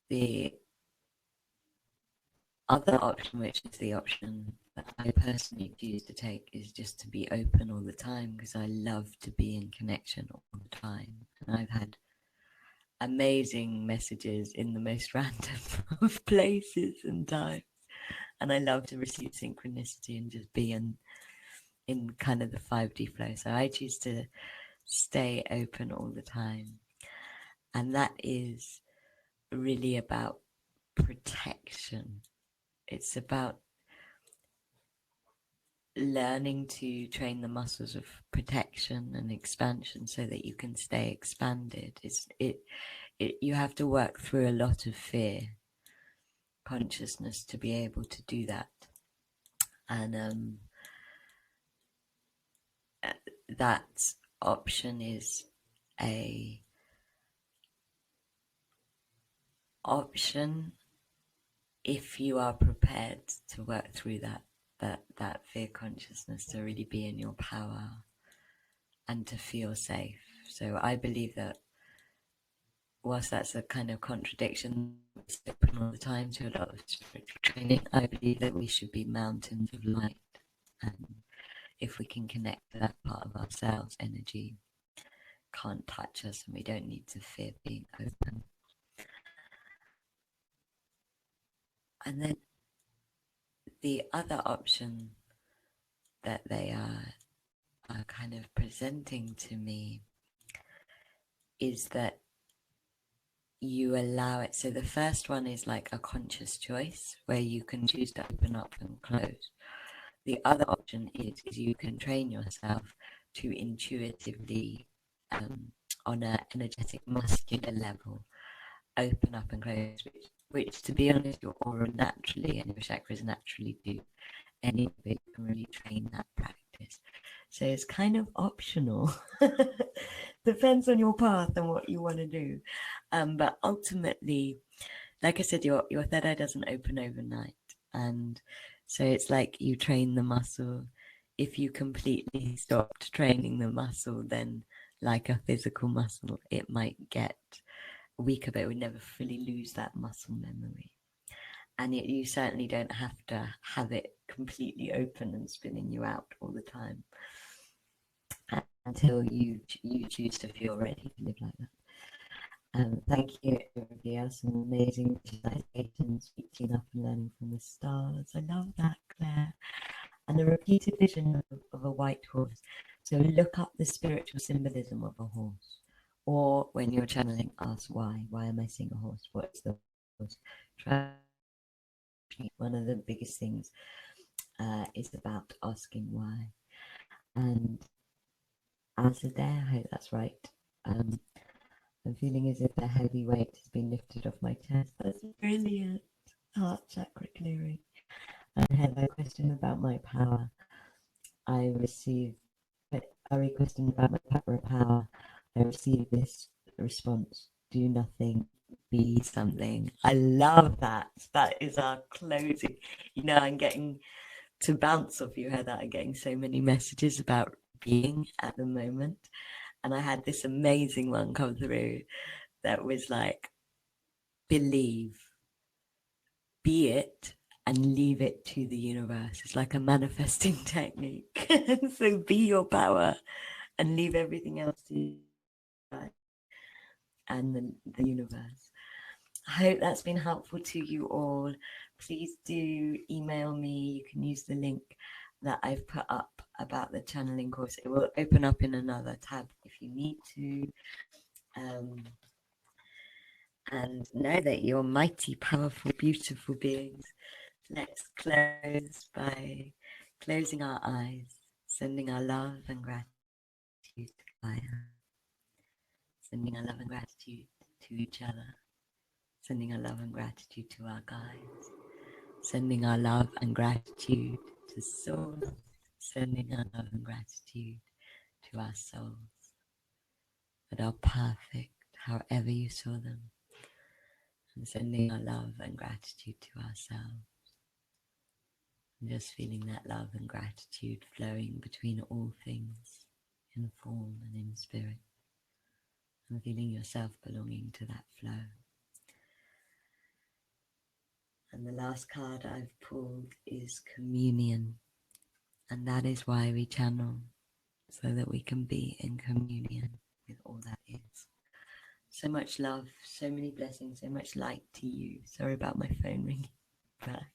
The other option, which is the option that I personally choose to take, is just to be open all the time, because I love to be in connection all the time. And I've had amazing messages in the most random of places and times. And I love to receive synchronicity and just be in kind of the 5D flow. So I choose to stay open all the time. And that is really about protection. It's about learning to train the muscles of protection and expansion so that you can stay expanded. You have to work through a lot of fear consciousness to be able to do that. And that option is a option if you are prepared to work through that fear consciousness, to really be in your power and to feel safe. So I believe that whilst that's a kind of contradiction, it's open all the time to a lot of spiritual training, I believe that we should be mountains of light. And if we can connect to that part of ourselves, energy can't touch us and we don't need to fear being open. And then the other option that they are kind of presenting to me is that you allow it. So the first one is like a conscious choice where you can choose to open up and close. The other option is you can train yourself to intuitively, on an energetic muscular level, open up and close, which to be honest, your aura naturally and your chakras naturally do. Anybody can really train that practice. So it's kind of optional. Depends on your path and what you want to do. But ultimately, like I said, your third eye doesn't open overnight. And so it's like you train the muscle. If you completely stopped training the muscle, then like a physical muscle, it might get weaker, but it would never fully lose that muscle memory. And you certainly don't have to have it completely open and spinning you out all the time until you choose to feel ready to live like that. Thank you, everybody else. Some amazing visualizations, reaching up and learning from the stars. I love that, Claire. And a repeated vision of a white horse. So look up the spiritual symbolism of a horse. Or when you're channeling, ask why. Why am I seeing a horse? What's the horse? Try. One of the biggest things is about asking why. And answer there, I hope that's right. I'm feeling as if a heavy weight has been lifted off my chest. That's brilliant. Heart chakra clearing. I had a question about my power. I received a question about my power. I received this response: do nothing, be something. I love that. That is our closing. You know, I'm getting to bounce off you, Heather. I'm getting so many messages about being at the moment. And I had this amazing one come through that was like, believe, be it, and leave it to the universe. It's like a manifesting technique. So be your power and leave everything else to you and the universe. I hope that's been helpful to you all. Please do email me. You can use the link that I've put up about the channeling course. It will open up in another tab if you need to. And know that you're mighty, powerful, beautiful beings. Let's close by closing our eyes, sending our love and gratitude to Gaia, sending our love and gratitude to each other, sending our love and gratitude to our guides, sending our love and gratitude to Soul, sending our love and gratitude to our souls that are perfect, however you saw them, and sending our love and gratitude to ourselves. And just feeling that love and gratitude flowing between all things, in form and in spirit, and feeling yourself belonging to that flow. And the last card I've pulled is communion, and that is why we channel, so that we can be in communion with all that is. So much love, so many blessings, so much light to you. Sorry about my phone ringing back.